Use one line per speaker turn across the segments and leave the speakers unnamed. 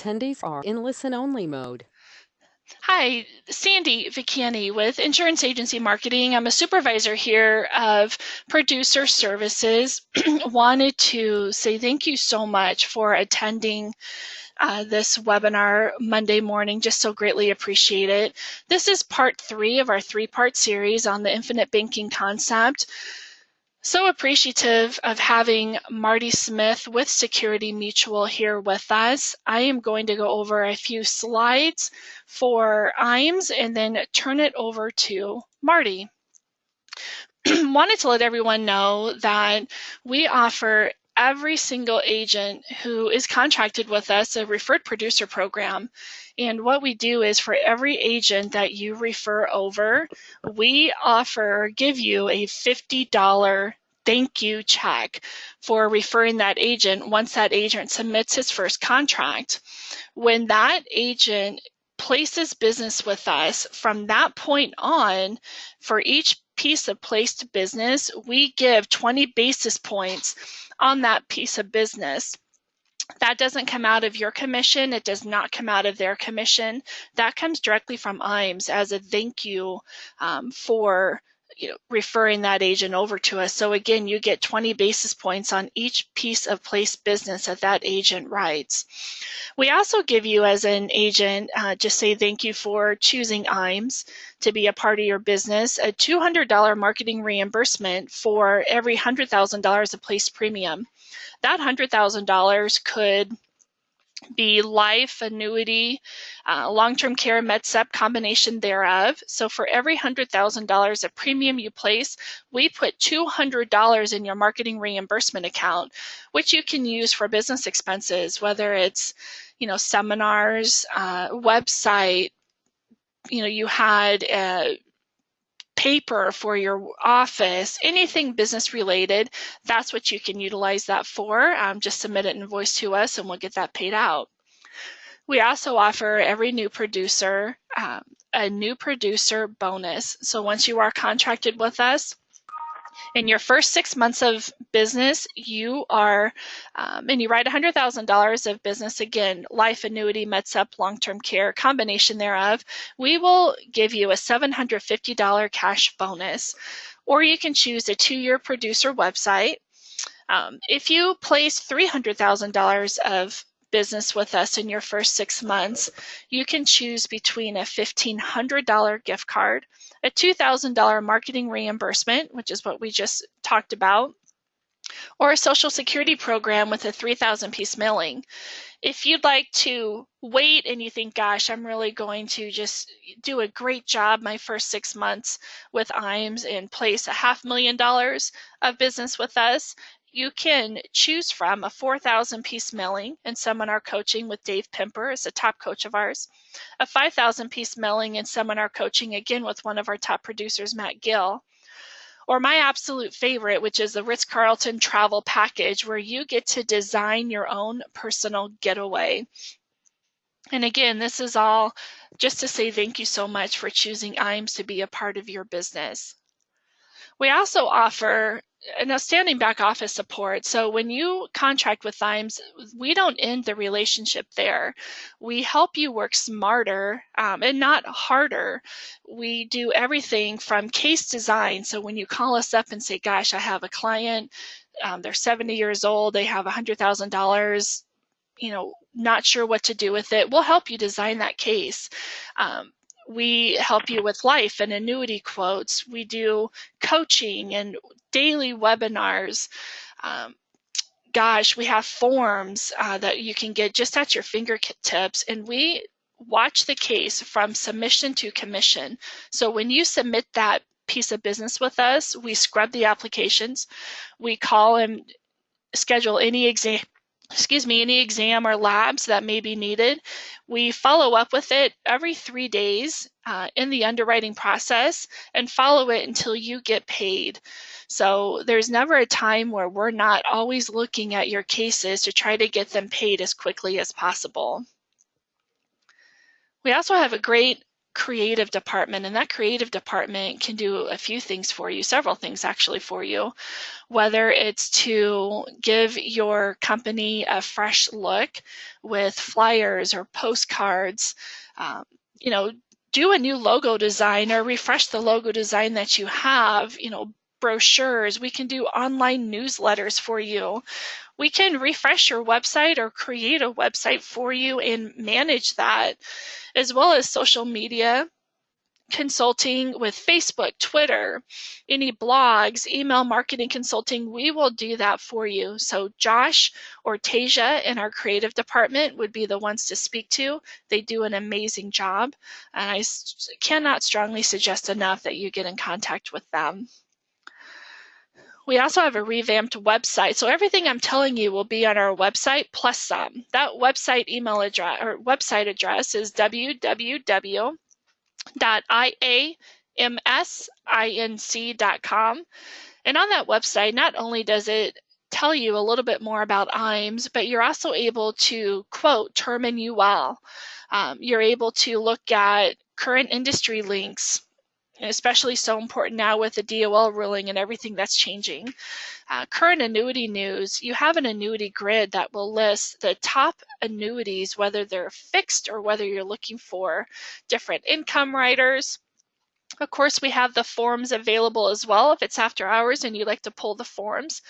attendees are in listen-only mode.
Hi, Sandy Vicani with Insurance Agency Marketing. I'm a supervisor here of Producer Services. Wanted to say thank you so much for attending this webinar Monday morning. Just so greatly appreciate it. This is part 3 of our 3-part series on the infinite banking concept. So appreciative of having Marty Smith with Security Mutual here with us. I am going to go over a few slides for IAMS and then turn it over to Marty. Wanted to let everyone know that we offer every single agent who is contracted with us a referred producer program. And what we do is for every agent that you refer over, we give you a $50 thank you check for referring that agent once that agent submits his first contract. When that agent places business with us, from that point on, for each piece of placed business, we give 20 basis points on that piece of business. That doesn't come out of your commission. It does not come out of their commission. That comes directly from IAMS as a thank you for referring that agent over to us. So again, you get 20 basis points on each piece of placed business that agent writes. We also give you as an agent, just say thank you for choosing IAMS to be a part of your business, a $200 marketing reimbursement for every $100,000 of placed premium. That $100,000 could be life, annuity, long-term care, med-sup, combination thereof. So for every $100,000 of premium you place, we put $200 in your marketing reimbursement account, which you can use for business expenses, whether it's, seminars, website, you had paper for your office, anything business related, that's what you can utilize that for. Just submit an invoice to us and we'll get that paid out. We also offer every new producer a new producer bonus. So once you are contracted with us, in your first 6 months of business, you are, and you write $100,000 of business, again, life, annuity, med-sup, long-term care, combination thereof, we will give you a $750 cash bonus. Or you can choose a 2-year producer website. If you place $300,000 of business with us in your first 6 months, you can choose between a $1,500 gift card, a $2,000 marketing reimbursement, which is what we just talked about, or a Social Security program with a 3,000 piece mailing. If you'd like to wait and you think, gosh, I'm really going to just do a great job my first 6 months with IAMS and place $500,000 of business with us, you can choose from a 4,000 piece mailing and seminar coaching with Dave Pimper as a top coach of ours, a 5,000 piece mailing and seminar coaching again with one of our top producers, Matt Gill, or my absolute favorite, which is the Ritz-Carlton travel package, where you get to design your own personal getaway. And again, this is all just to say thank you so much for choosing IAMS to be a part of your business. We also offer an outstanding back office support. So when you contract with IAMS, we don't end the relationship there. We help you work smarter and not harder. We do everything from case design. So when you call us up and say, gosh, I have a client, they're 70 years old, they have $100,000, not sure what to do with it, we'll help you design that case. We help you with life and annuity quotes. We do coaching and daily webinars. We have forms that you can get just at your fingertips, and we watch the case from submission to commission. So when you submit that piece of business with us, we scrub the applications. We call and schedule any exam or labs that may be needed. We follow up with it every 3 days in the underwriting process and follow it until you get paid. So there's never a time where we're not always looking at your cases to try to get them paid as quickly as possible. We also have a great creative department, and that creative department can do a few things for you, several things actually for you, whether it's to give your company a fresh look with flyers or postcards, you know, do a new logo design or refresh the logo design that you have, brochures. We can do online newsletters for you. We can refresh your website or create a website for you and manage that, as well as social media consulting with Facebook, Twitter, any blogs, email marketing consulting. We will do that for you. So Josh or Tasia in our creative department would be the ones to speak to. They do an amazing job, and I cannot strongly suggest enough that you get in contact with them. We also have a revamped website. So everything I'm telling you will be on our website plus some. That website email address or website address is www.iamsinc.com. And on that website, not only does it tell you a little bit more about IAMS, but you're also able to quote term and UL. You're able to look at current industry links, especially so important now with the DOL ruling and everything that's changing. Current annuity news, you have an annuity grid that will list the top annuities, whether they're fixed or whether you're looking for different income riders. Of course, we have the forms available as well if it's after hours and you like to pull the forms.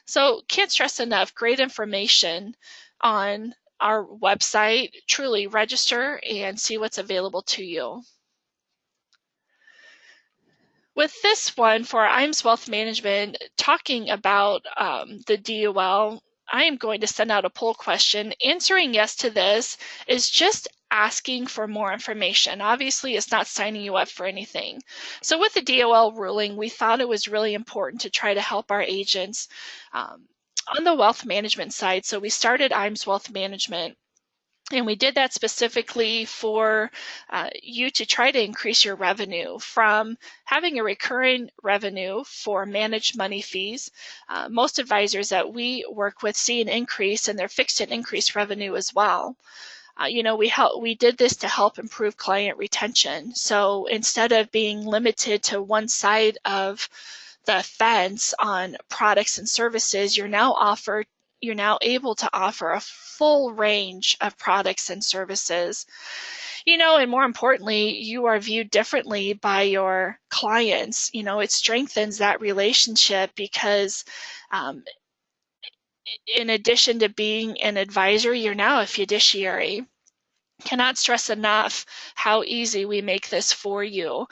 So can't stress enough, great information on our website. Truly register and see what's available to you. With this one for IAMS Wealth Management, talking about the DOL, I am going to send out a poll question. Answering yes to this is just asking for more information. Obviously, it's not signing you up for anything. So with the DOL ruling, we thought it was really important to try to help our agents on the wealth management side. So we started IAMS Wealth Management. And we did that specifically for you to try to increase your revenue from having a recurring revenue for managed money fees. Most advisors that we work with see an increase in their fixed and increased revenue as well. We did this to help improve client retention. So instead of being limited to one side of the fence on products and services, you're now able to offer a full range of products and services. And more importantly, you are viewed differently by your clients. It strengthens that relationship because in addition to being an advisor, you're now a fiduciary. Cannot stress enough how easy we make this for you.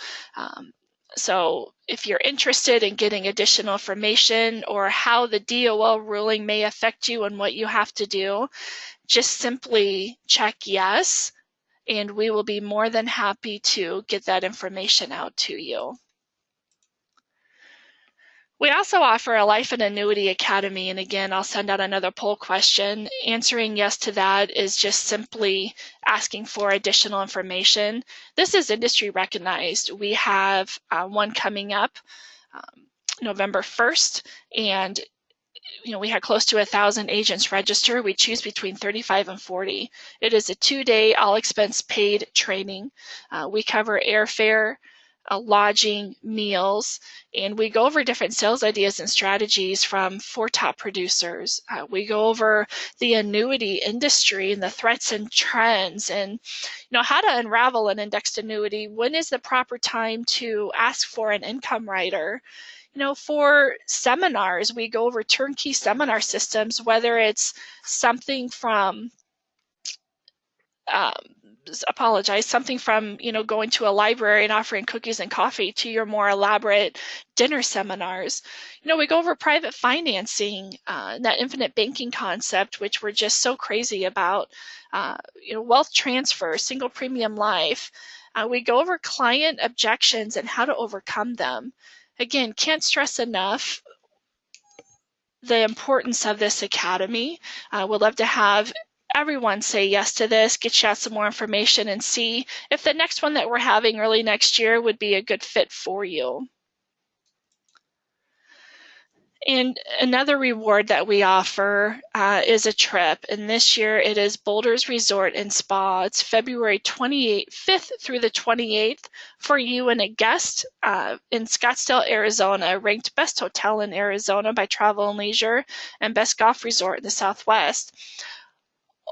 So if you're interested in getting additional information or how the DOL ruling may affect you and what you have to do, just simply check yes, and we will be more than happy to get that information out to you. We also offer a Life and Annuity Academy, and again, I'll send out another poll question. Answering yes to that is just simply asking for additional information. This is industry recognized. We have one coming up November 1st, and we had close to 1,000 agents register. We choose between 35 and 40. It is a 2-day all expense paid training. We cover airfare, lodging, meals, and we go over different sales ideas and strategies from 4 top producers. We go over the annuity industry and the threats and trends, and how to unravel an indexed annuity. When is the proper time to ask for an income rider? For seminars, we go over turnkey seminar systems, whether it's something from something from going to a library and offering cookies and coffee to your more elaborate dinner seminars. We go over private financing, that infinite banking concept, which we're just so crazy about, wealth transfer, single premium life. We go over client objections and how to overcome them. Again, can't stress enough the importance of this academy. We'd love to have everyone say yes to this, get you out some more information, and see if the next one that we're having early next year would be a good fit for you. And another reward that we offer is a trip, and this year it is Boulders Resort and Spa. It's February 5th through the 28th for you and a guest in Scottsdale, Arizona, ranked best hotel in Arizona by Travel and Leisure and best golf resort in the Southwest.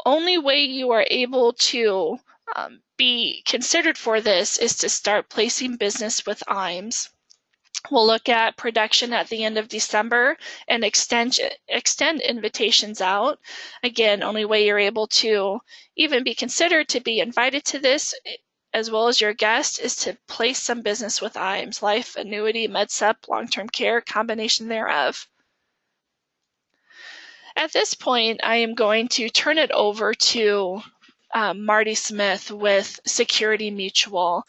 Only way you are able to be considered for this is to start placing business with IAMS. We'll look at production at the end of December and extend invitations out. Again, only way you're able to even be considered to be invited to this, as well as your guest, is to place some business with IAMS, life, annuity, MedSup, long-term care, combination thereof. At this point, I am going to turn it over to Marty Smith with Security Mutual.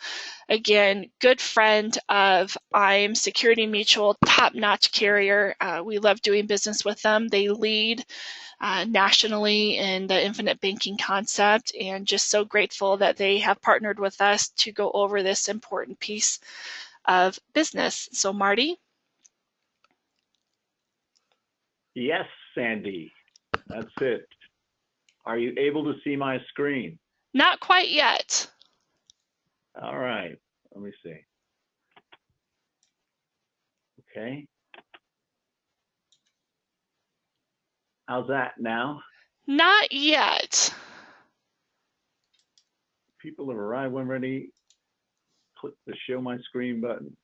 Again, good friend of IAMS, Security Mutual, top-notch carrier. We love doing business with them. They lead nationally in the infinite banking concept, and just so grateful that they have partnered with us to go over this important piece of business. So Marty?
Yes, Sandy, that's it. Are you able to see my screen?
Not quite yet.
All right, let me see. Okay. How's that now?
Not yet.
People have arrived when ready. Click the show my screen button.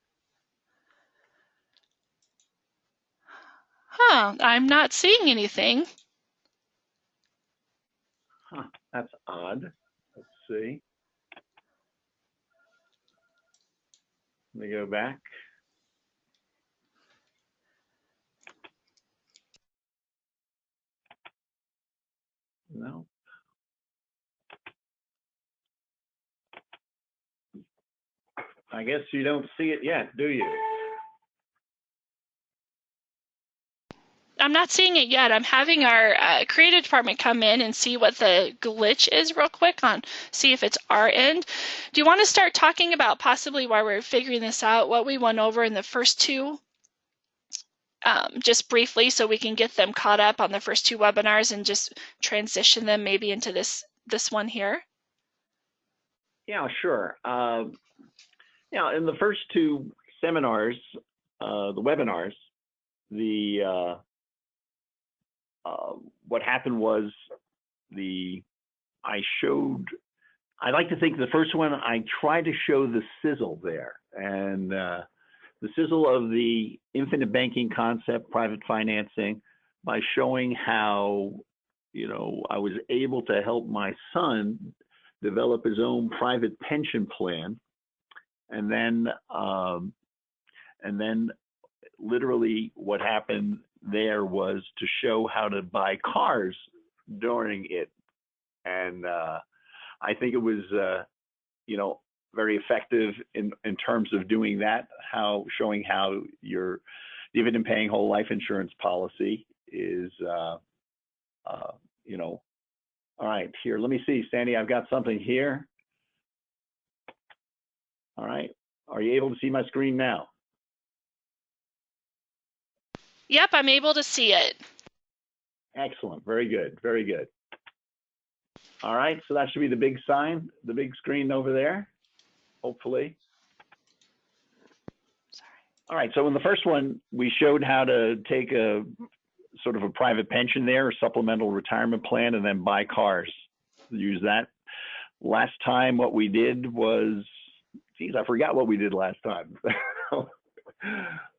Huh, I'm not seeing anything.
Huh, that's odd. Let's see. Let me go back. No. I guess you don't see it yet, do you?
I'm not seeing it yet. I'm having our creative department come in and see what the glitch is real quick on, see if it's our end. Do you want to start talking about possibly while we're figuring this out, what we went over in the first two, just briefly, so we can get them caught up on the first two webinars and just transition them maybe into this one here?
Yeah, sure. Yeah, in the first two seminars, the webinars, what happened was I like to think the first one, I tried to show the sizzle there, and the sizzle of the infinite banking concept, private financing, by showing how, I was able to help my son develop his own private pension plan. And then literally what happened there was to show how to buy cars during it. And I think it was, very effective in terms of doing that, showing how your dividend paying whole life insurance policy is, all right, here, let me see, Sandy, I've got something here. All right, are you able to see my screen now?
Yep, I'm able to see it.
Excellent, very good, very good. All right, so that should be the big sign, the big screen over there, hopefully.
Sorry.
All right, so in the first one, we showed how to take a sort of a private pension there, a supplemental retirement plan, and then buy cars. Use that. Last time, what we did was, geez, I forgot what we did last time.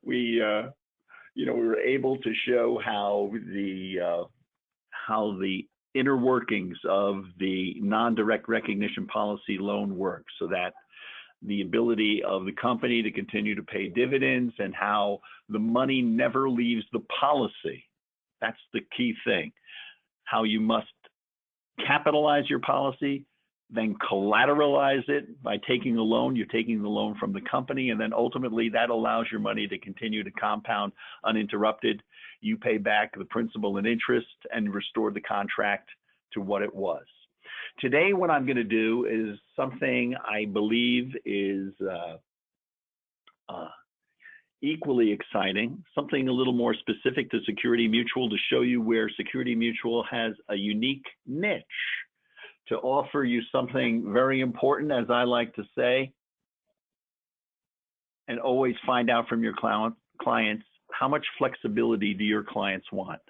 We were able to show how the inner workings of the non-direct recognition policy loan works, so that the ability of the company to continue to pay dividends and how the money never leaves the policy. That's the key thing. How you must capitalize your policy, then collateralize it by taking a loan. You're taking the loan from the company, and then ultimately that allows your money to continue to compound uninterrupted. You pay back the principal and interest and restore the contract to what it was. Today, what I'm going to do is something I believe is equally exciting, something a little more specific to Security Mutual to show you where Security Mutual has a unique niche to offer you something very important, as I like to say, and always find out from your clients, how much flexibility do your clients want?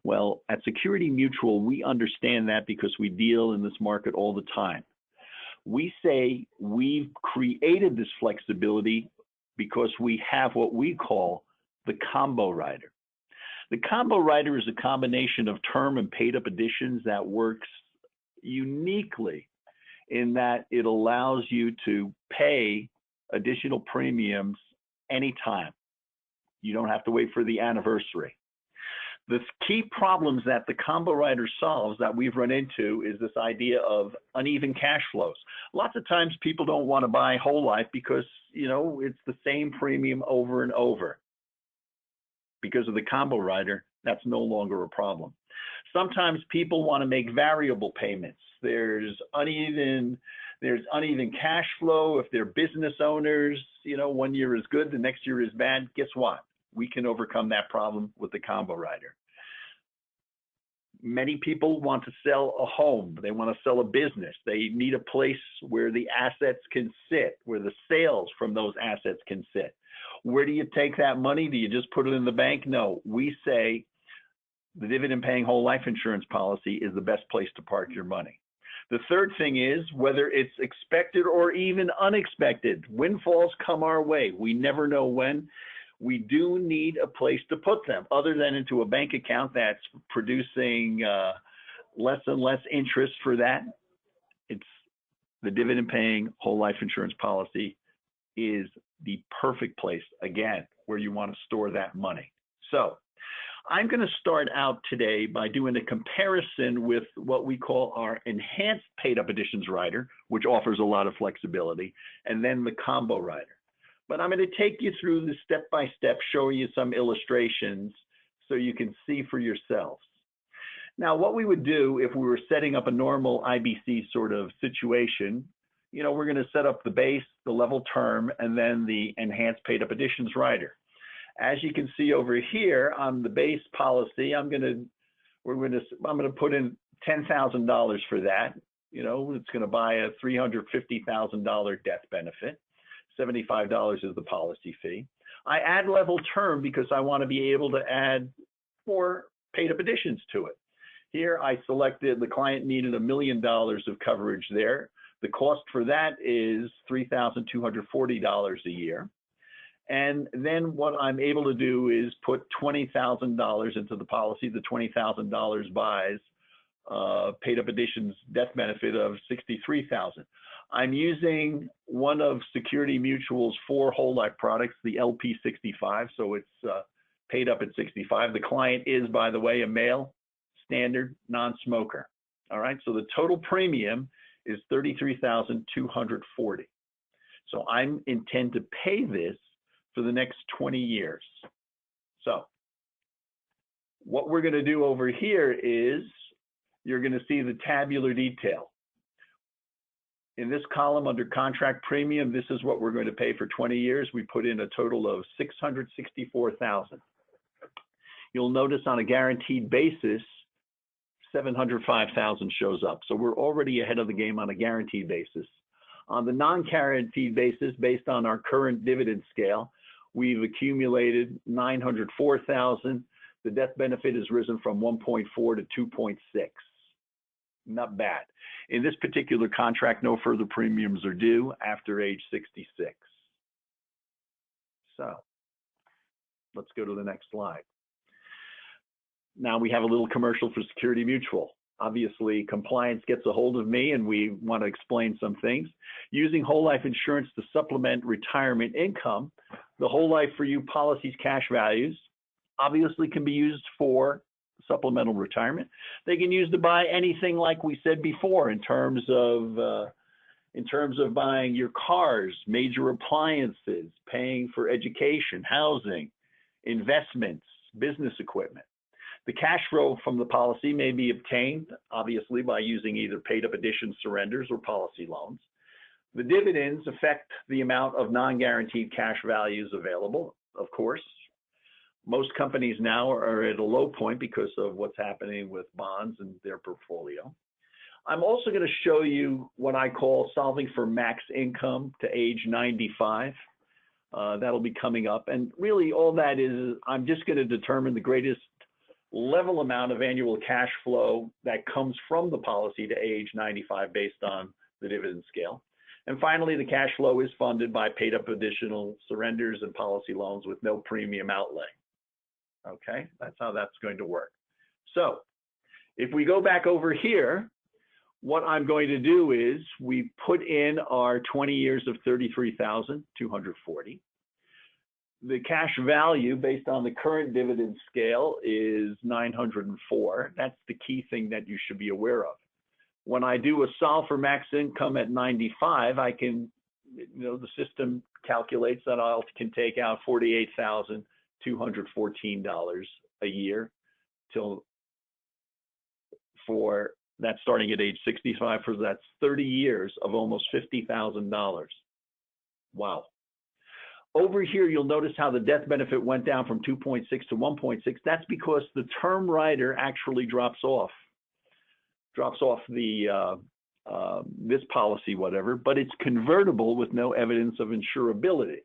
Well, at Security Mutual, we understand that because we deal in this market all the time. We say we've created this flexibility because we have what we call the combo rider. The combo rider is a combination of term and paid up additions that works uniquely in that it allows you to pay additional premiums anytime. You don't have to wait for the anniversary. The key problems that the combo rider solves that we've run into is this idea of uneven cash flows. Lots of times people don't want to buy whole life because, you know, it's the same premium over and over. Because of the combo rider, that's no longer a problem. Sometimes people want to make variable payments. There's uneven cash flow. If they're business owners, you know, one year is good, the next year is bad. Guess what? We can overcome that problem with the combo rider. Many people want to sell a home. They want to sell a business. They need a place where the assets can sit, where the sales from those assets can sit. Where do you take that money? Do you just put it in the bank? No, we say the dividend paying whole life insurance policy is the best place to park your money. The third thing is whether it's expected or even unexpected. Windfalls come our way. We never know when. We do need a place to put them other than into a bank account that's producing less and less interest for that. It's the dividend paying whole life insurance policy is the perfect place, again, where you want to store that money. So I'm going to start out today by doing a comparison with what we call our enhanced paid up additions rider, which offers a lot of flexibility, and then the combo rider. But I'm going to take you through the step-by-step, show you some illustrations so you can see for yourselves. Now, what we would do if we were setting up a normal IBC sort of situation, you know, we're going to set up the base, the level term, and then the enhanced paid up additions rider. As you can see over here on the base policy, I'm going to put in $10,000 for that. You know, it's going to buy a $350,000 death benefit. $75 is the policy fee. I add level term because I want to be able to add more paid up additions to it. Here I selected the client needed $1 million of coverage there. The cost for that is $3,240 a year. And then what I'm able to do is put $20,000 into the policy. The $20,000 buys paid up additions death benefit of $63,000. I'm using one of Security Mutual's 4 whole life products, the LP65, so it's paid up at 65. The client is, by the way, a male, standard, non-smoker. All right, so the total premium is $33,240. So I intend to pay this for the next 20 years. So what we're going to do over here is you're going to see the tabular detail. In this column under contract premium, this is what we're going to pay for 20 years. We put in a total of $664,000. You'll notice on a guaranteed basis, $705,000 shows up. So we're already ahead of the game on a guaranteed basis. On the non-guaranteed basis, based on our current dividend scale, we've accumulated $904,000. The death benefit has risen from 1.4 to 2.6. Not bad. In this particular contract, no further premiums are due after age 66. So let's go to the next slide. Now we have a little commercial for Security Mutual. Obviously, compliance gets a hold of me and we want to explain some things. Using whole life insurance to supplement retirement income, the Whole Life for You policy's cash values obviously can be used for supplemental retirement. They can use to buy anything like we said before in terms of buying your cars, major appliances, paying for education, housing, investments, business equipment. The cash flow from the policy may be obtained, obviously, by using either paid up addition surrenders or policy loans. The dividends affect the amount of non-guaranteed cash values available. of course. Most companies now are at a low point because of what's happening with bonds and their portfolio. I'm also going to show you what I call solving for max income to age 95. That'll be coming up. And really all that is, I'm just going to determine the greatest level amount of annual cash flow that comes from the policy to age 95 based on the dividend scale. And finally, the cash flow is funded by paid up additional surrenders and policy loans with no premium outlay. Okay, that's how that's going to work. So if we go back over here, what I'm going to do is we put in our 20 years of 33,240. The cash value based on the current dividend scale is 904. That's the key thing that you should be aware of. When I do a solve for max income at 95, I can, the system calculates that I can take out $48,214 a year for that starting at age 65, for that's 30 years of almost $50,000. Wow. Over here, you'll notice how the death benefit went down from 2.6 to 1.6. That's because the term rider actually drops off the this policy, whatever, but it's convertible with no evidence of insurability.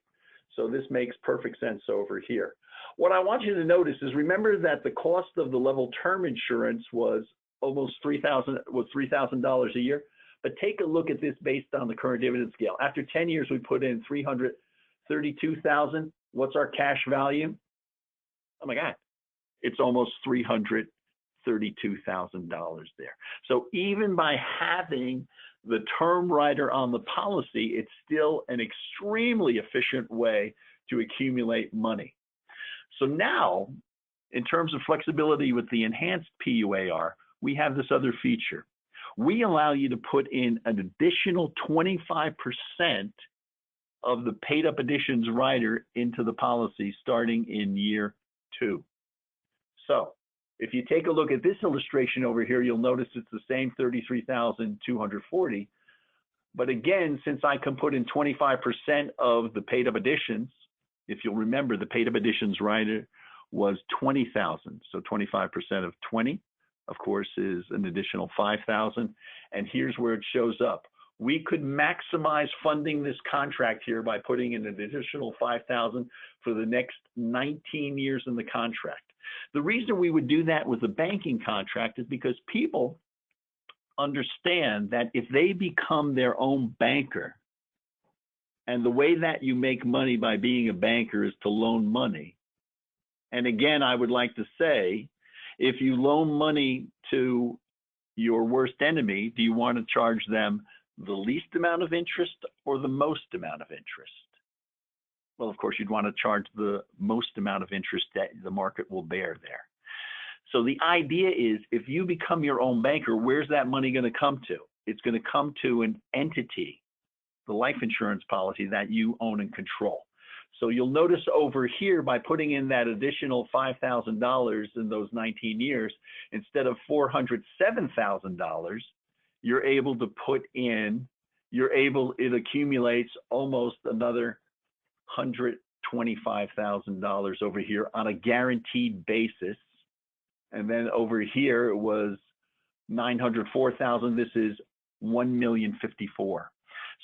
So this makes perfect sense over here. What I want you to notice is, remember that the cost of the level term insurance was almost $3,000 a year. But take a look at this based on the current dividend scale. After 10 years, we put in $332,000. What's our cash value? Oh my God, it's almost $332,000 there. So even by having the term rider on the policy, it's still an extremely efficient way to accumulate money. So now, in terms of flexibility with the enhanced PUAR, we have this other feature. We allow you to put in an additional 25% of the paid up additions rider into the policy starting in year 2. So if you take a look at this illustration over here, you'll notice it's the same 33,240. But again, since I can put in 25% of the paid up additions, if you'll remember, the paid up additions rider was 20,000. So 25% of 20, of course, is an additional 5,000. And here's where it shows up. We could maximize funding this contract here by putting in an additional 5,000 for the next 19 years in the contract. The reason we would do that with a banking contract is because people understand that if they become their own banker, and the way that you make money by being a banker is to loan money. And again, I would like to say, if you loan money to your worst enemy, do you want to charge them the least amount of interest or the most amount of interest? Well, of course, you'd want to charge the most amount of interest that the market will bear there. So the idea is, if you become your own banker, where's that money going to come to? It's going to come to an entity, the life insurance policy that you own and control. So you'll notice over here, by putting in that additional $5,000 in those 19 years, instead of $407,000, you're able to put in, it accumulates almost another $125,000 over here on a guaranteed basis. And then over here it was $904,000. This is $1,054,000.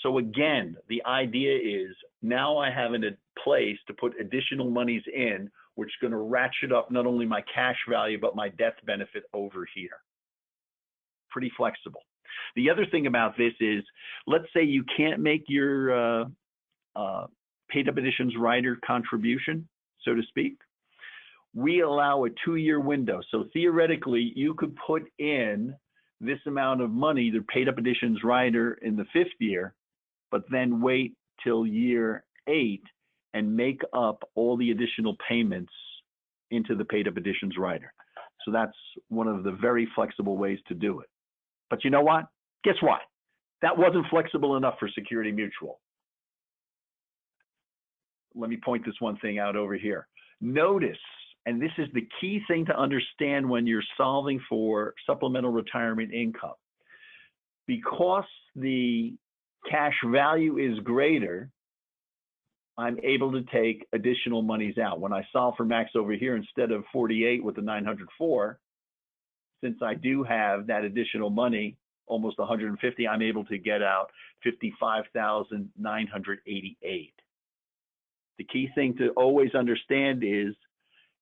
So again, the idea is, now I have a place to put additional monies in, which is going to ratchet up not only my cash value, but my death benefit over here. Pretty flexible. The other thing about this is, let's say you can't make your paid up additions rider contribution, so to speak. We allow a 2-year window. So theoretically, you could put in this amount of money, the paid up additions rider, in the 5th year, but then wait till year 8 and make up all the additional payments into the paid up additions rider. So that's one of the very flexible ways to do it. But you know what? Guess what? That wasn't flexible enough for Security Mutual. Let me point this one thing out over here. Notice, and this is the key thing to understand when you're solving for supplemental retirement income, because the cash value is greater, I'm able to take additional monies out. When I solve for max over here, instead of 48 with the 904, since I do have that additional money, almost 150, I'm able to get out 55,988. The key thing to always understand is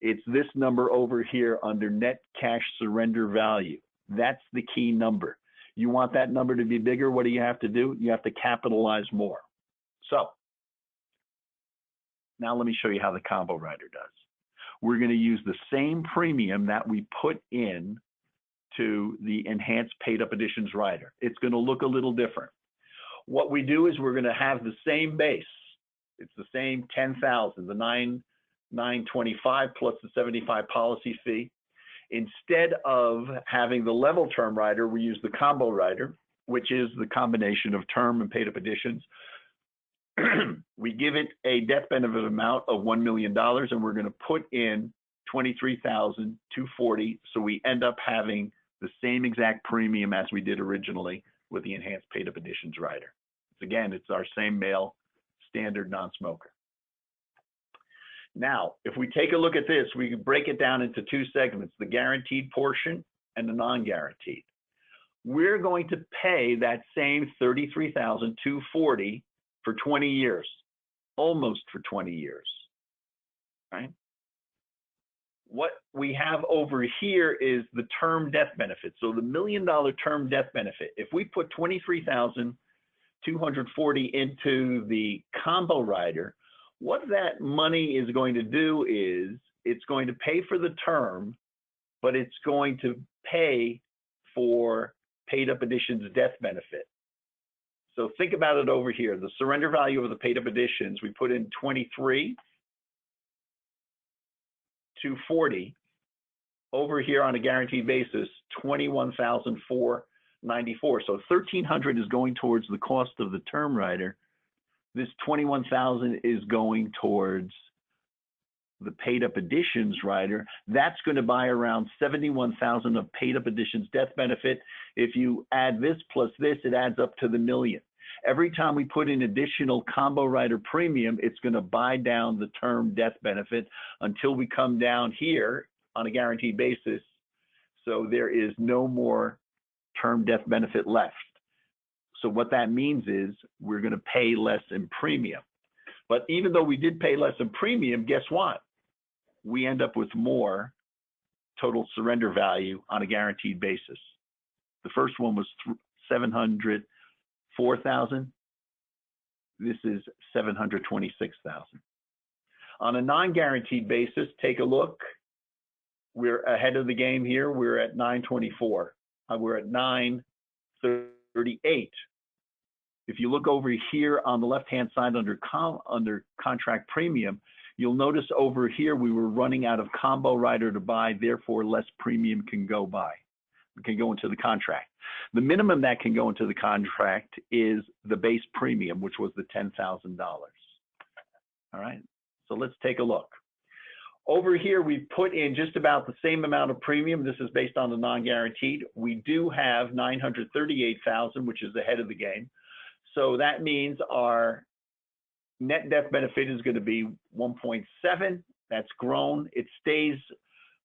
it's this number over here under net cash surrender value. That's the key number. You want that number to be bigger, what do you have to do? You have to capitalize more. So now let me show you how the combo rider does. We're going to use the same premium that we put in to the enhanced paid up additions rider. It's going to look a little different. What we do is we're going to have the same base. It's the same 10,000, the 925 plus the 75 policy fee. Instead of having the level term rider, we use the combo rider, which is the combination of term and paid up additions. We give it a death benefit amount of $1 million, and we're going to put in $23,240. So we end up having the same exact premium as we did originally with the enhanced paid up additions rider. Again, it's our same male standard non-smoker. Now, if we take a look at this, we can break it down into two segments, the guaranteed portion and the non-guaranteed. We're going to pay that same $33,240 for 20 years, almost for 20 years, right? What we have over here is the term death benefit. So the $1 million term death benefit, if we put $23,240 into the combo rider, what that money is going to do is it's going to pay for the term, but it's going to pay for paid up additions death benefit. So think about it over here. The surrender value of the paid up additions, we put in $23,240. Over here on a guaranteed basis, $21,494. So $1,300 is going towards the cost of the term rider. This $21,000 is going towards the paid up additions rider. That's going to buy around $71,000 of paid up additions death benefit. If you add this plus this, it adds up to the $1 million. Every time we put in additional combo rider premium, it's going to buy down the term death benefit until we come down here on a guaranteed basis. So there is no more term death benefit left. So what that means is we're going to pay less in premium. But even though we did pay less in premium, guess what? We end up with more total surrender value on a guaranteed basis. The first one was $704,000. This is $726,000. On a non-guaranteed basis, take a look. We're ahead of the game here. We're at 924. We're at 938. If you look over here on the left-hand side under contract premium, you'll notice over here we were running out of combo rider to buy, therefore less premium can go into the contract. The minimum that can go into the contract is the base premium, which was the $10,000. All right, so let's take a look. Over here, we've put in just about the same amount of premium. This is based on the non-guaranteed. We do have $938,000, which is ahead of the game. So that means our net death benefit is going to be 1.7. That's grown. It stays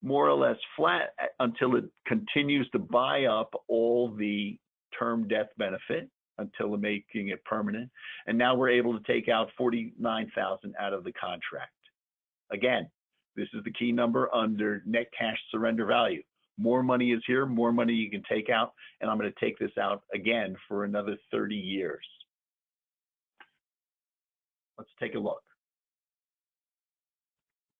more or less flat until it continues to buy up all the term death benefit until making it permanent. And now we're able to take out $49,000 out of the contract. Again, this is the key number under net cash surrender value. More money is here, more money you can take out, and I'm going to take this out again for another 30 years. Let's take a look.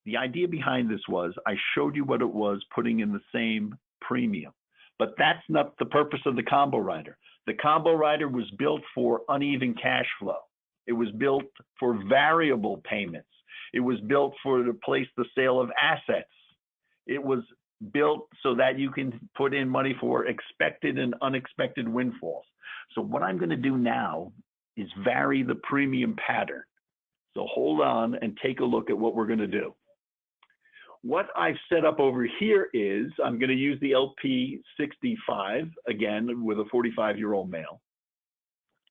The idea behind this was I showed you what it was putting in the same premium, but that's not the purpose of the combo rider. The combo rider was built for uneven cash flow. It was built for variable payments. It was built for to place the sale of assets. It was built so that you can put in money for expected and unexpected windfalls. So what I'm going to do now is vary the premium pattern. So hold on and take a look at what we're going to do. What I've set up over here is I'm going to use the LP65 again with a 45-year-old male.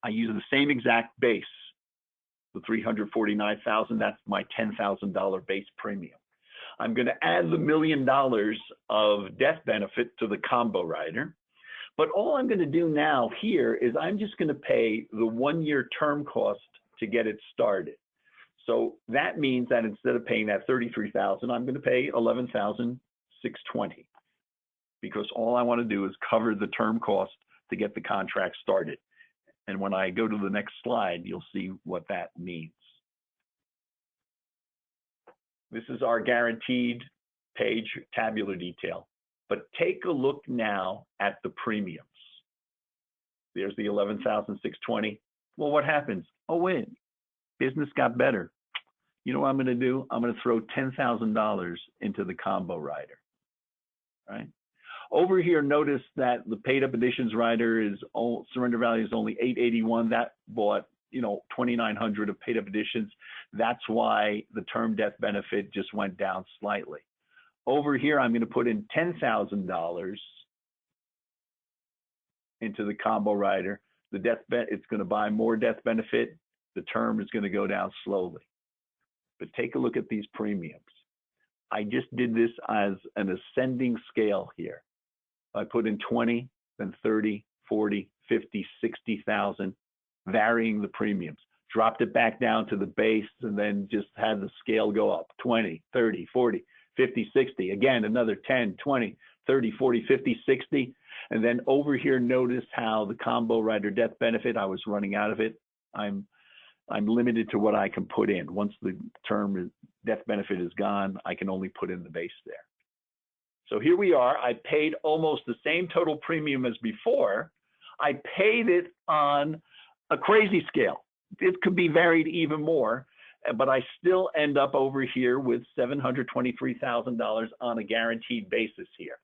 I use the same exact base. the $349,000, that's my $10,000 base premium. I'm going to add the $1 million of death benefit to the combo rider. But all I'm going to do now here is I'm just going to pay the 1-year term cost to get it started. So that means that instead of paying that $33,000, I'm going to pay $11,620, because all I want to do is cover the term cost to get the contract started. And when I go to the next slide, you'll see what that means. This is our guaranteed page tabular detail. But take a look now at the premiums. There's the $11,620. Well, what happens? Oh, wait, business got better. You know what I'm going to do? I'm going to throw $10,000 into the combo rider, right? Over here, notice that the paid up additions rider is surrender value is only $881. That bought, $2,900 of paid up additions. That's why the term death benefit just went down slightly. Over here, I'm going to put in $10,000 into the combo rider. The it's going to buy more death benefit. The term is going to go down slowly. But take a look at these premiums. I just did this as an ascending scale here. I put in 20, then 30, 40, 50, 60,000, varying the premiums. Dropped it back down to the base and then just had the scale go up. 20, 30, 40. 50, 60, again, another 10, 20, 30, 40, 50, 60. And then over here, notice how the combo rider death benefit, I was running out of it. I'm limited to what I can put in. Once the term death benefit is gone, I can only put in the base there. So here we are. I paid almost the same total premium as before. I paid it on a crazy scale. It could be varied even more, but I still end up over here with $723,000 on a guaranteed basis here.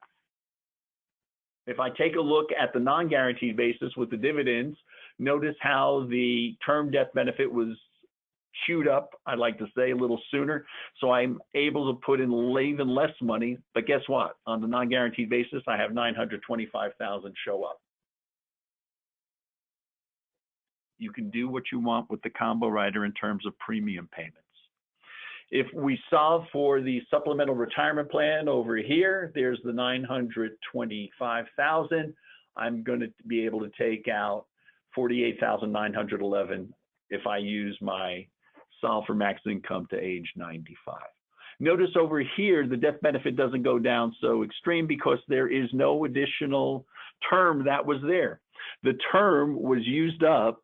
If I take a look at the non-guaranteed basis with the dividends, notice how the term death benefit was chewed up, I'd like to say, a little sooner. So I'm able to put in even less money. But guess what? On the non-guaranteed basis, I have $925,000 show up. You can do what you want with the combo rider in terms of premium payments. If we solve for the supplemental retirement plan over here, there's the $925,000. I'm going to be able to take out $48,911 if I use my solve for max income to age 95. Notice over here, the death benefit doesn't go down so extreme because there is no additional term that was there. The term was used up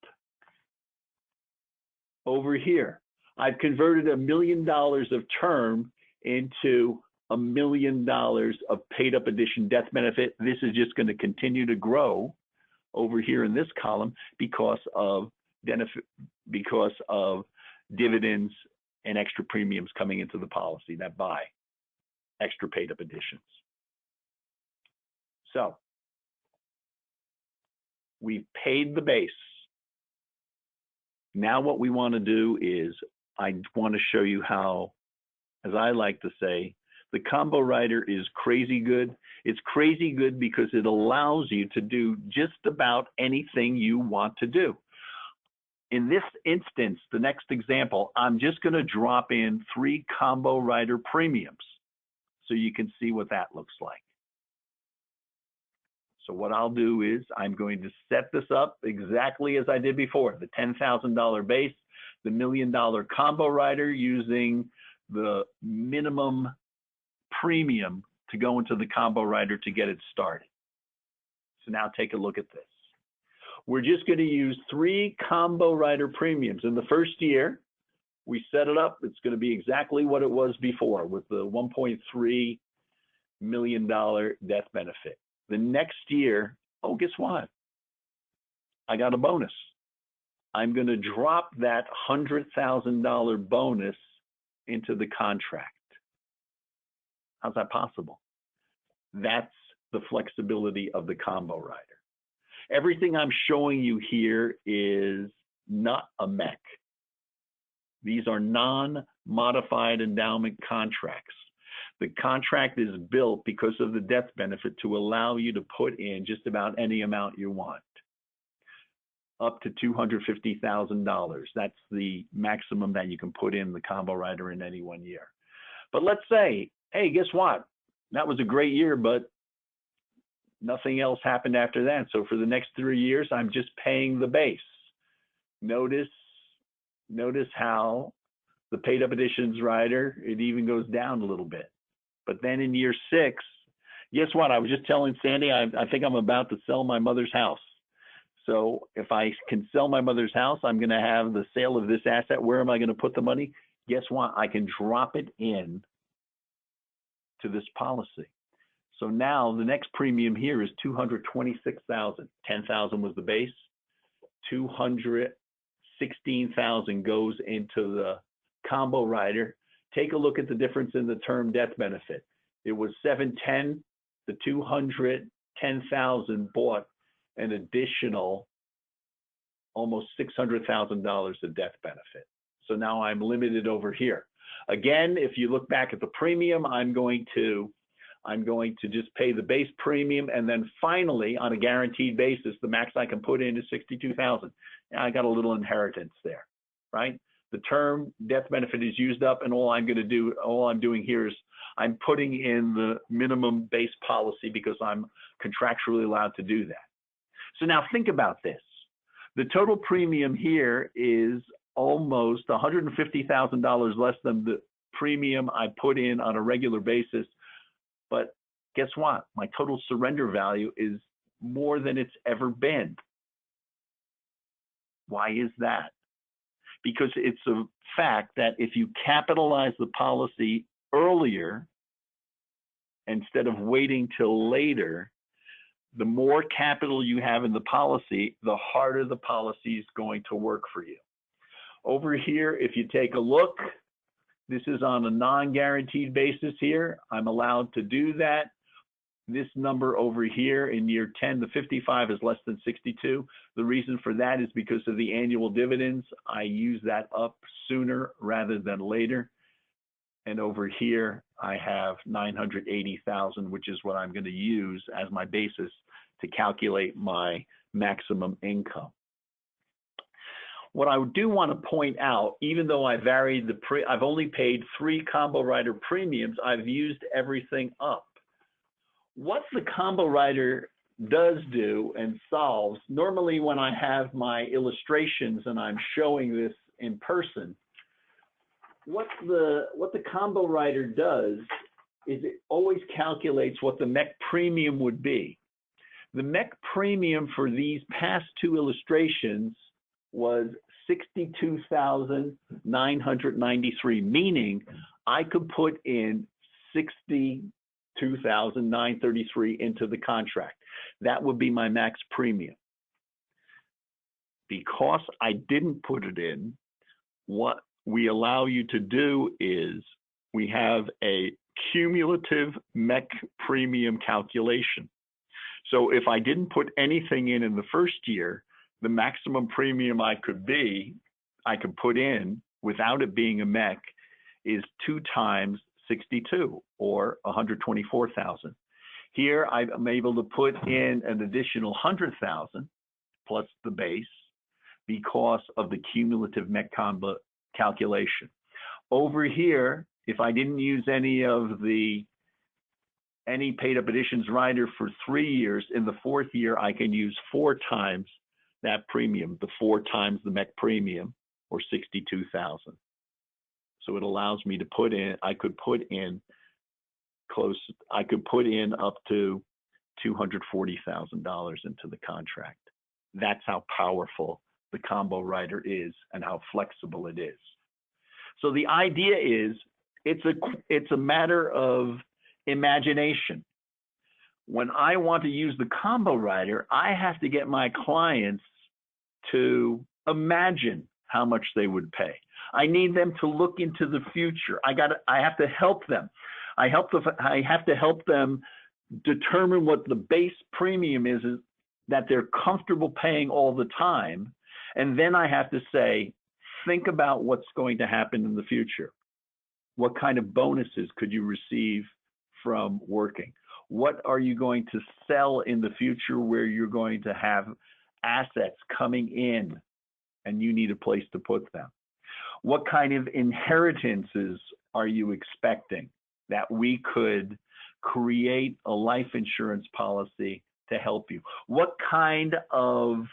over here. I've converted $1 million of term into $1 million of paid up addition death benefit. This is just going to continue to grow over here in this column because of dividends and extra premiums coming into the policy that buy extra paid up additions. So we've paid the base. Now what we want to do is I want to show you how, as I like to say, the combo rider is crazy good. It's crazy good because it allows you to do just about anything you want to do. In this instance, the next example, I'm just going to drop in 3 combo rider premiums so you can see what that looks like. So what I'll do is I'm going to set this up exactly as I did before, the $10,000 base, the $1 million combo rider using the minimum premium to go into the combo rider to get it started. So now take a look at this. We're just going to use 3 combo rider premiums. In the first year, we set it up. It's going to be exactly what it was before with the $1.3 million death benefit. The next year, oh, guess what? I got a bonus. I'm going to drop that $100,000 bonus into the contract. How's that possible? That's the flexibility of the combo rider. Everything I'm showing you here is not a mech. These are non-modified endowment contracts. The contract is built because of the death benefit to allow you to put in just about any amount you want. up to $250,000. That's the maximum that you can put in the combo rider in any 1 year. But let's say, hey, guess what? That was a great year, but nothing else happened after that. So for the next 3 years, I'm just paying the base. Notice how the paid up additions rider, it even goes down a little bit. But then in year 6, guess what? I was just telling Sandy, I think I'm about to sell my mother's house. So if I can sell my mother's house, I'm going to have the sale of this asset. Where am I going to put the money? Guess what? I can drop it in to this policy. So now the next premium here is $226,000. $10,000 was the base. $216,000 goes into the combo rider. Take a look at the difference in the term death benefit. It was $710,000. The $210,000 bought an additional almost $600,000 of death benefit. So now I'm limited over here. Again, if you look back at the premium, I'm going to just pay the base premium, and then finally, on a guaranteed basis, the max I can put in is $62,000. I got a little inheritance there, right? The term death benefit is used up, and all I'm doing here is I'm putting in the minimum base policy because I'm contractually allowed to do that. So now think about this. The total premium here is almost $150,000 less than the premium I put in on a regular basis. But guess what? My total surrender value is more than it's ever been. Why is that? Because it's a fact that if you capitalize the policy earlier, instead of waiting till later, the more capital you have in the policy, the harder the policy is going to work for you. Over here, if you take a look, this is on a non-guaranteed basis here. I'm allowed to do that. This number over here in year 10, the 55 is less than 62. The reason for that is because of the annual dividends. I use that up sooner rather than later. And over here, I have 980,000, which is what I'm going to use as my basis to calculate my maximum income. What I do want to point out, even though I varied I've only paid 3 combo rider premiums, I've used everything up. What the combo rider does do and solves, normally when I have my illustrations and I'm showing this in person, what the combo rider does is it always calculates what the MEC premium would be. The MEC premium for these past 2 illustrations was $62,993, meaning I could put in $62,933 into the contract. That would be my max premium. Because I didn't put it in, what we allow you to do is we have a cumulative MEC premium calculation. So if I didn't put anything in the first year, the maximum premium I could put in without it being a MEC is 2 times 62 or 124,000. Here I'm able to put in an additional 100,000 plus the base because of the cumulative MEC combo calculation. Over here, if I didn't use any paid up additions rider for 3 years, in the 4th year I can use 4 times that premium, the 4 times the MEC premium, or 62,000. So it allows me to put in, I could put in up to $240,000 into the contract. That's how powerful the combo rider is and how flexible it is. So the idea is it's a matter of imagination. When I want to use the combo rider, I have to get my clients to imagine how much they would pay. I need them to look into the future. I have to help them. I have to help them determine what the base premium is that they're comfortable paying all the time. And then I have to say, think about what's going to happen in the future. What kind of bonuses could you receive from working? What are you going to sell in the future where you're going to have assets coming in and you need a place to put them? What kind of inheritances are you expecting that we could create a life insurance policy to help you? What kind of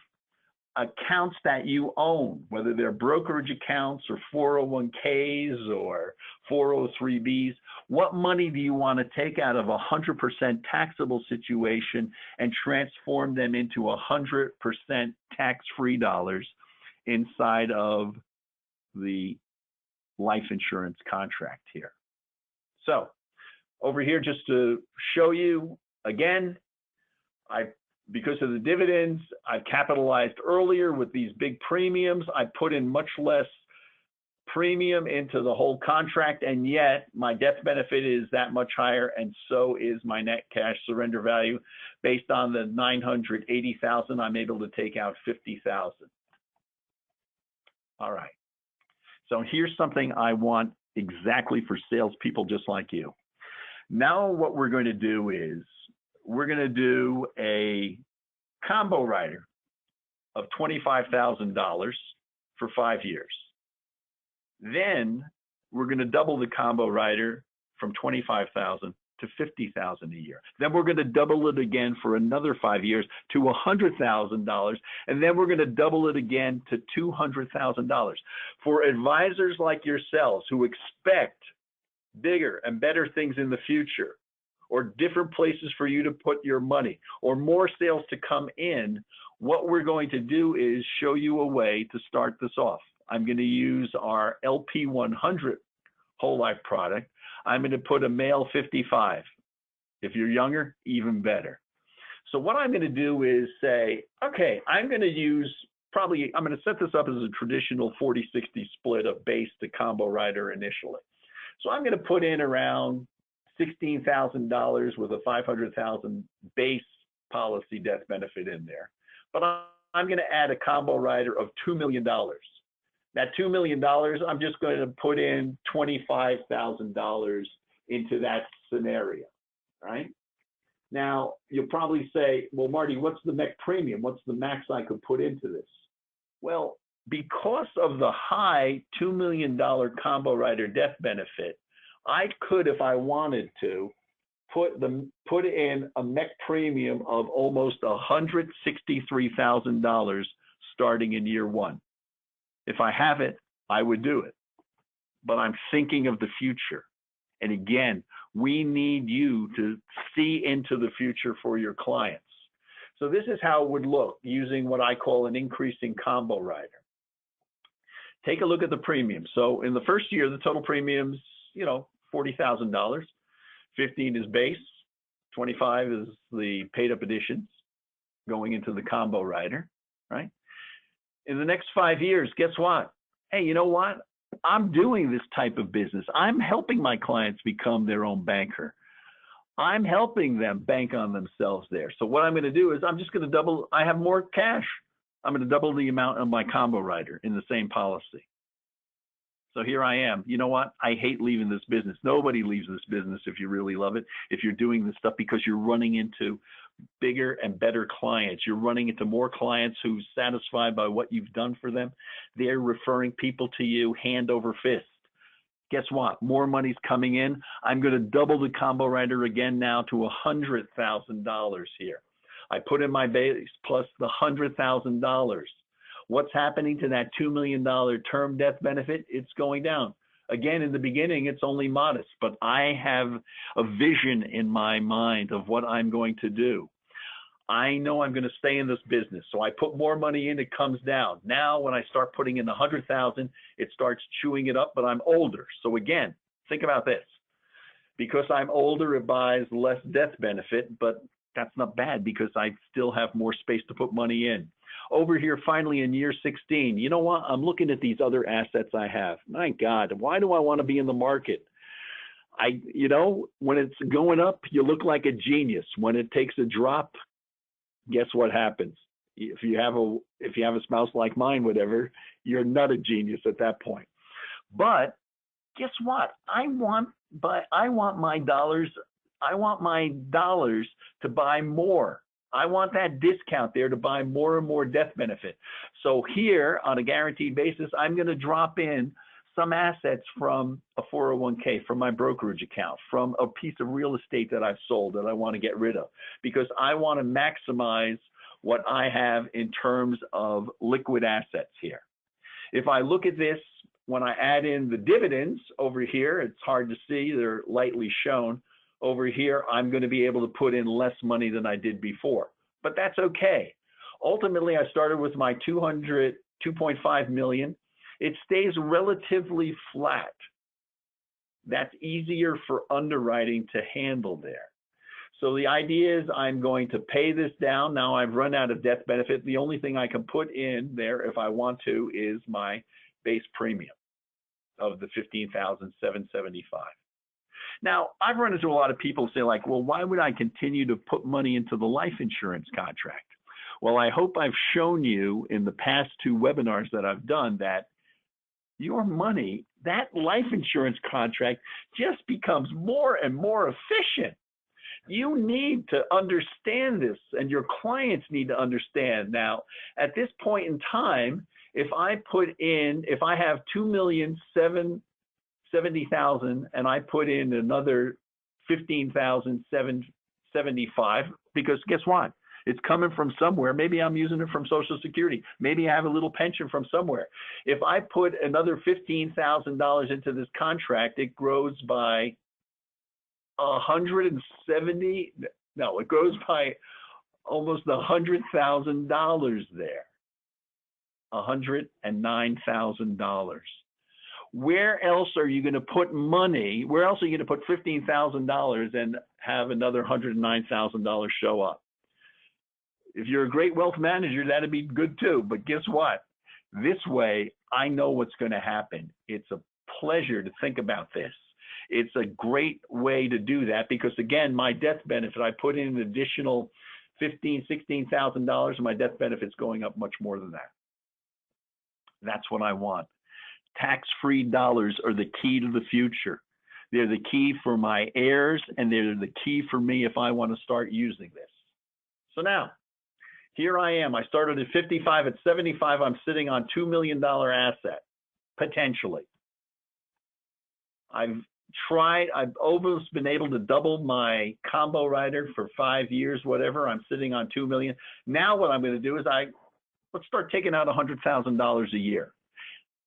accounts that you own, whether they're brokerage accounts or 401ks or 403bs, what money do you want to take out of a 100% taxable situation and transform them into 100% tax-free dollars inside of the life insurance contract here? So over here, just to show you again, because of the dividends, I've capitalized earlier with these big premiums. I put in much less premium into the whole contract, and yet my death benefit is that much higher, and so is my net cash surrender value. Based on the $980,000, I'm able to take out $50,000. All right. So here's something I want exactly for salespeople just like you. Now what we're going to do is we're going to do a combo rider of $25,000 for 5 years. Then we're going to double the combo rider from $25,000 to $50,000 a year. Then we're going to double it again for another 5 years to $100,000, and then we're going to double it again to $200,000. For advisors like yourselves who expect bigger and better things in the future, or different places for you to put your money, or more sales to come in, what we're going to do is show you a way to start this off. I'm going to use our LP100 whole life product. I'm going to put a male 55. If you're younger, even better. So what I'm going to do is say, okay, I'm going to set this up as a traditional 40-60 split of base to combo rider initially. So I'm going to put in around $16,000 with a $500,000 base policy death benefit in there. But I'm going to add a combo rider of $2 million. That $2 million, I'm just going to put in $25,000 into that scenario, right? Now, you'll probably say, well, Marty, what's the MEC premium? What's the max I could put into this? Well, because of the high $2 million combo rider death benefit, I could, if I wanted to, put in a MEC premium of almost $163,000 starting in year one. If I have it, I would do it. But I'm thinking of the future. And again, we need you to see into the future for your clients. So this is how it would look using what I call an increasing combo rider. Take a look at the premium. So in the first year, the total premium's, $40,000. 15 is base, 25 is the paid up additions going into the combo rider, right? In the next 5 years, guess what? Hey, you know what? I'm doing this type of business. I'm helping my clients become their own banker. I'm helping them bank on themselves there. So what I'm going to do is I'm just going to double. I have more cash. I'm going to double the amount of my combo rider in the same policy. So here I am. You know what? I hate leaving this business. Nobody leaves this business if you really love it, if you're doing this stuff, because you're running into bigger and better clients. You're running into more clients who's satisfied by what you've done for them. They're referring people to you hand over fist. Guess what? More money's coming in. I'm going to double the combo rider again now to $100,000 here. I put in my base plus the $100,000. What's happening to that $2 million term death benefit? It's going down. Again, in the beginning, it's only modest, but I have a vision in my mind of what I'm going to do. I know I'm going to stay in this business. So I put more money in, it comes down. Now, when I start putting in the $100,000, it starts chewing it up, but I'm older. So again, think about this. Because I'm older, it buys less death benefit, but that's not bad because I still have more space to put money in. Over here, finally, in year 16, you know what? I'm looking at these other assets I have. My God, why do I want to be in the market? When it's going up, you look like a genius. When it takes a drop, guess what happens? If you have a spouse like mine, whatever, you're not a genius at that point. But guess what? I want my dollars to buy more. I want that discount there to buy more and more death benefit. So here, on a guaranteed basis, I'm going to drop in some assets from a 401k, from my brokerage account, from a piece of real estate that I've sold that I want to get rid of, because I want to maximize what I have in terms of liquid assets here. If I look at this, when I add in the dividends over here, it's hard to see, they're lightly shown. Over here, I'm going to be able to put in less money than I did before, but that's okay. Ultimately, I started with my 2.5 million. It stays relatively flat. That's easier for underwriting to handle there. So the idea is I'm going to pay this down. Now I've run out of death benefit. The only thing I can put in there if I want to is my base premium of the $15,775. Now, I've run into a lot of people say like, well, why would I continue to put money into the life insurance contract? Well, I hope I've shown you in the past 2 webinars that I've done that your money, that life insurance contract just becomes more and more efficient. You need to understand this, and your clients need to understand. Now, at this point in time, if I have $2,770,000 and I put in another $15,775, because guess what? It's coming from somewhere. Maybe I'm using it from Social Security. Maybe I have a little pension from somewhere. If I put another $15,000 into this contract, it grows by 170. No, it grows by almost $100,000 there. $109,000. Where else are you going to put money? Where else are you going to put $15,000 and have another $109,000 show up? If you're a great wealth manager, that'd be good too. But guess what? This way, I know what's going to happen. It's a pleasure to think about this. It's a great way to do that because, again, my death benefit, I put in an additional $15,000, $16,000, and my death benefit's going up much more than that. That's what I want. Tax-free dollars are the key to the future. They're the key for my heirs, and they're the key for me if I want to start using this. So now, here I am. I started at 55. At 75, I'm sitting on $2 million asset, potentially. I've almost been able to double my combo rider for 5 years, whatever. I'm sitting on $2 million. Now what I'm going to do is let's start taking out $100,000 a year.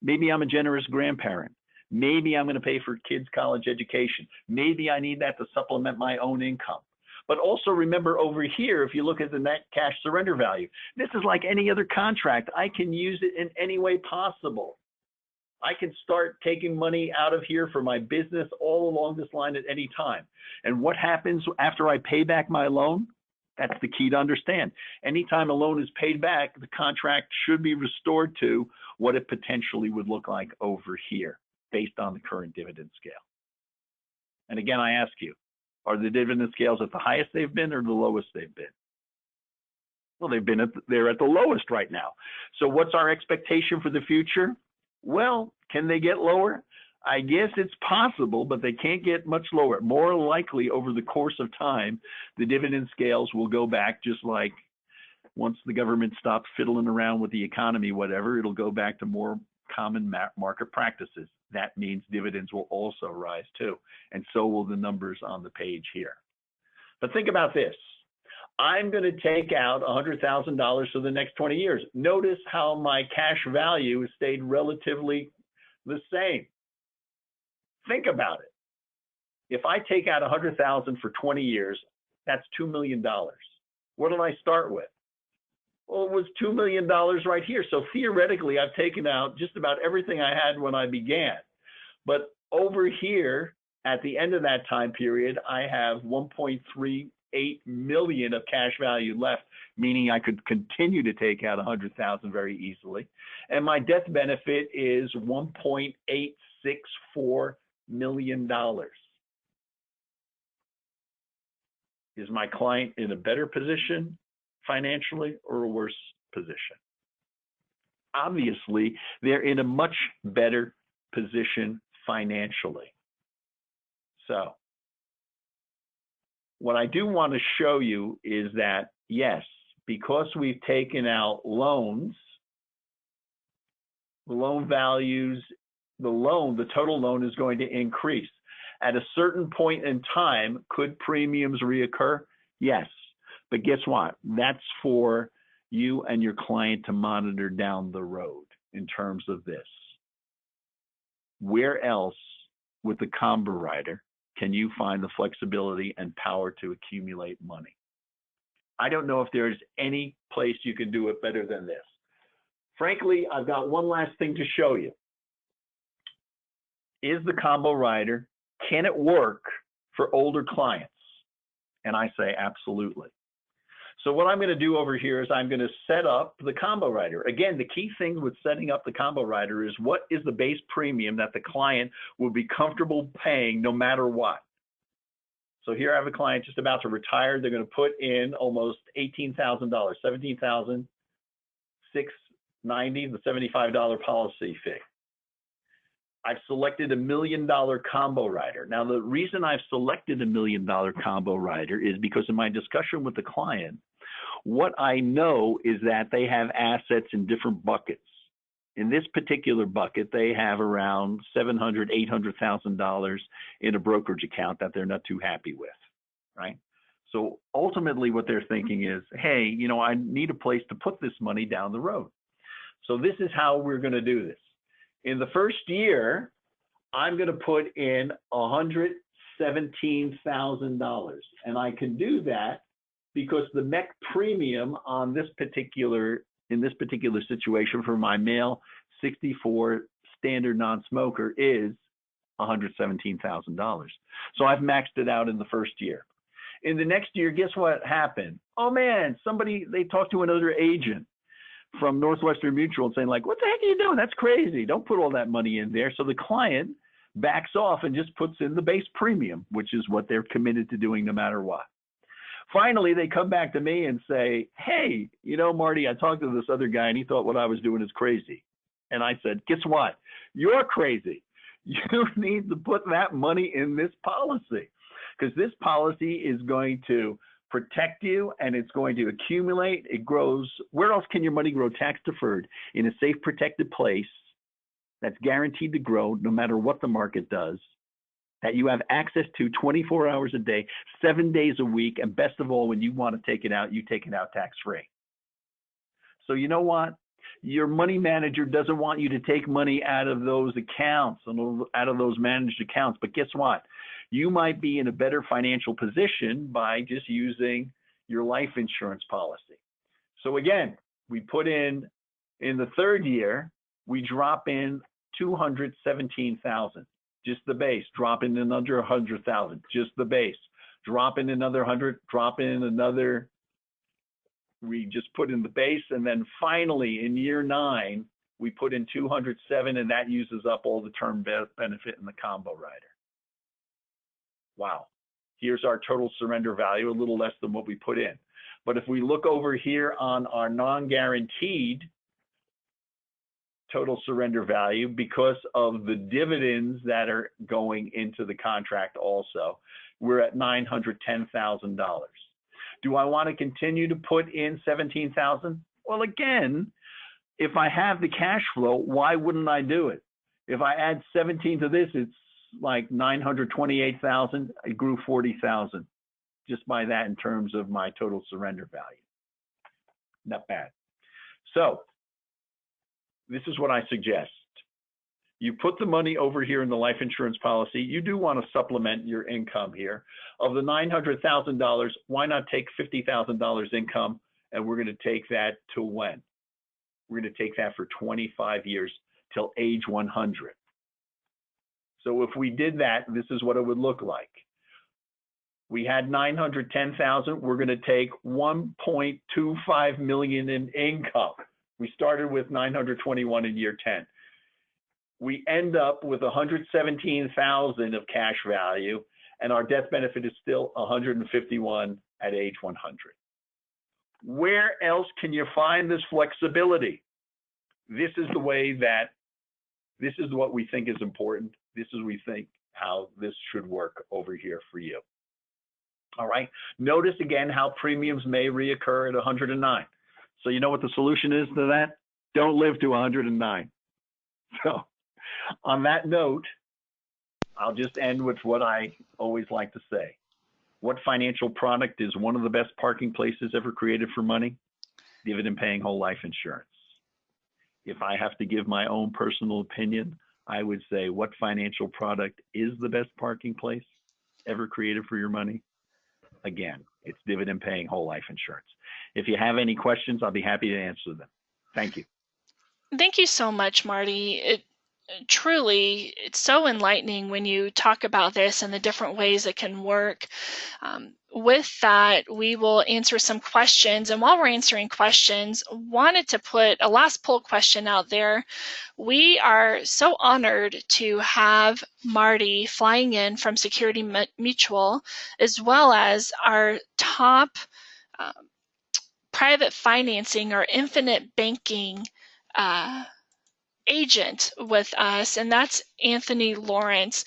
Maybe I'm a generous grandparent. Maybe I'm going to pay for kids' college education. Maybe I need that to supplement my own income. But also remember over here, if you look at the net cash surrender value, this is like any other contract. I can use it in any way possible. I can start taking money out of here for my business all along this line at any time. And what happens after I pay back my loan? That's the key to understand. Anytime a loan is paid back, the contract should be restored to what it potentially would look like over here based on the current dividend scale. And again, I ask you, are the dividend scales at the highest they've been or the lowest they've been? Well, they're at the lowest right now. So what's our expectation for the future? Well, can they get lower? I guess it's possible, but they can't get much lower. More likely over the course of time, the dividend scales will go back, just like once the government stops fiddling around with the economy, whatever, it'll go back to more common market practices. That means dividends will also rise too, and so will the numbers on the page here. But think about this. I'm going to take out $100,000 for the next 20 years. Notice how my cash value has stayed relatively the same. Think about it. If I take out $100,000 for 20 years, that's $2 million. What did I start with? Well, it was $2 million right here. So theoretically, I've taken out just about everything I had when I began. But over here, at the end of that time period, I have 1.38 million of cash value left, meaning I could continue to take out 100,000 very easily. And my death benefit is $1.864 million. Is my client in a better position financially or a worse position? Obviously, they're in a much better position financially. So What I do want to show you is that, yes, because we've taken out loans, the loan values, the total loan is going to increase. At a certain point in time, could premiums reoccur? Yes. But guess what? That's for you and your client to monitor down the road in terms of this. Where else with the combo rider can you find the flexibility and power to accumulate money? I don't know if there's any place you can do it better than this. Frankly, I've got one last thing to show you. Is the combo rider, can it work for older clients? And I say absolutely. So what I'm going to do over here is I'm going to set up the combo rider. Again, the key thing with setting up the combo rider is what is the base premium that the client will be comfortable paying no matter what. So here I have a client just about to retire. They're going to put in almost $18,000, $17,690, the $75 policy fee. I've selected $1 million combo rider. Now, the reason I've selected $1 million combo rider is because in my discussion with the client, what I know is that they have assets in different buckets. In this particular bucket, they have around $700,000, $800,000 in a brokerage account that they're not too happy with, right? So ultimately what they're thinking is, hey, you know, I need a place to put this money down the road. So this is how we're going to do this. In the first year, I'm going to put in $117,000. And I can do that because the MEC premium on this particular, in this particular situation for my male 64 standard non-smoker is $117,000. So I've maxed it out in the first year. In the next year, guess what happened? Oh man, they talked to another agent from Northwestern Mutual and saying like, what the heck are you doing? That's crazy. Don't put all that money in there. So the client backs off and just puts in the base premium, which is what they're committed to doing no matter what. Finally, they come back to me and say, hey, you know, Marty, I talked to this other guy and he thought what I was doing is crazy. And I said, guess what? You're crazy. You need to put that money in this policy because this policy is going to protect you and it's going to accumulate. It grows. Where else can your money grow tax deferred? In a safe, protected place that's guaranteed to grow no matter what the market does, that you have access to 24 hours a day, 7 days a week, and best of all, when you want to take it out, you take it out tax-free. So you know what? Your money manager doesn't want you to take money out of those accounts, out of those managed accounts. But guess what? You might be in a better financial position by just using your life insurance policy. So again, we put in the third year, we drop in $217,000. Just the base, drop in another 100,000, just the base, drop in another 100, drop in another, we just put in the base. And then finally in year 9, we put in 207 and that uses up all the term benefit in the combo rider. Wow. Here's our total surrender value, a little less than what we put in. But if we look over here on our non-guaranteed total surrender value, because of the dividends that are going into the contract also, we're at $910,000. Do I want to continue to put in $17,000? Well, again, if I have the cash flow, why wouldn't I do it? If I add 17 to this, it's like $928,000. I grew $40,000 just by that in terms of my total surrender value. Not bad. So this is what I suggest. You put the money over here in the life insurance policy. You do want to supplement your income here. Of the $900,000, why not take $50,000 income? And we're going to take that to when? We're going to take that for 25 years till age 100. So if we did that, this is what it would look like. We had 910,000. We're going to take 1.25 million in income. We started with 921 in year 10. We end up with 117,000 of cash value, and our death benefit is still 151 at age 100. Where else can you find this flexibility? This is the way that, this is what we think is important. This is we think how this should work over here for you. All right. Notice again how premiums may reoccur at 109. So you know what the solution is to that? Don't live to 109. So on that note, I'll just end with what I always like to say. What financial product is one of the best parking places ever created for money? Dividend paying whole life insurance. If I have to give my own personal opinion, I would say what financial product is the best parking place ever created for your money? Again, it's dividend paying whole life insurance. If you have any questions, I'll be happy to answer them. Thank you.
Thank you so much, Marty. Truly, it's so enlightening when you talk about this and the different ways it can work. With that, we will answer some questions. And while we're answering questions, wanted to put a last poll question out there. We are so honored to have Marty flying in from Security Mutual, as well as our top private financing or infinite banking agent with us, and that's Anthony Lawrence.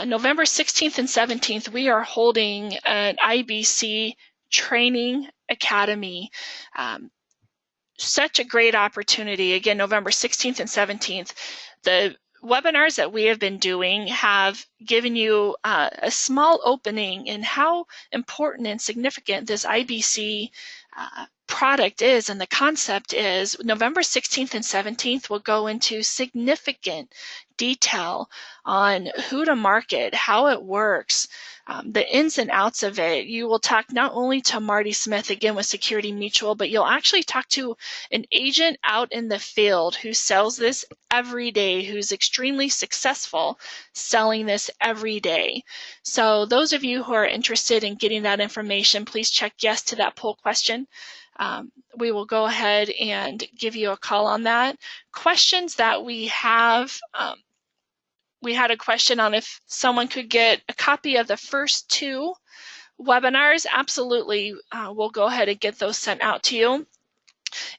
November 16th and 17th, we are holding an IBC training academy. Such a great opportunity. Again, November 16th and 17th. The webinars that we have been doing have given you a small opening in how important and significant this IBC product is and the concept is. November 16th and 17th will go into significant detail on who to market, how it works, the ins and outs of it. You will talk not only to Marty Smith, again with Security Mutual, but you'll actually talk to an agent out in the field who sells this every day, who's extremely successful selling this every day. So those of you who are interested in getting that information, please check yes to that poll question. We will go ahead and give you a call on that. Questions that we have, we had a question on if someone could get a copy of the first two webinars. Absolutely, we'll go ahead and get those sent out to you.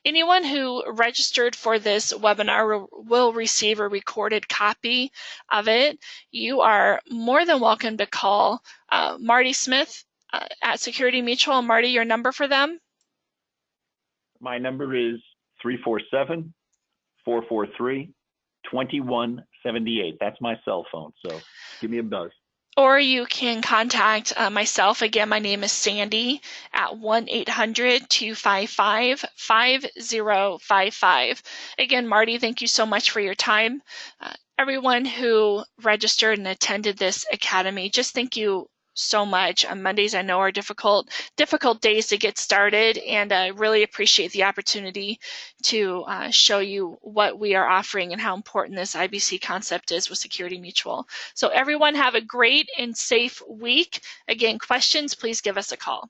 Anyone who registered for this webinar will receive a recorded copy of it. You are more than welcome to call Marty Smith at Security Mutual. Marty, your number for them?
My number is 347-443-2178. That's my cell phone, so give me a buzz.
Or you can contact myself. Again, my name is Sandy at 1-800-255-5055. Again, Marty, thank you so much for your time. Everyone who registered and attended this academy, just thank you so much. Mondays I know are difficult days to get started, and I really appreciate the opportunity to show you what we are offering and how important this IBC concept is with Security Mutual. So everyone have a great and safe week. Again, questions, please give us a call.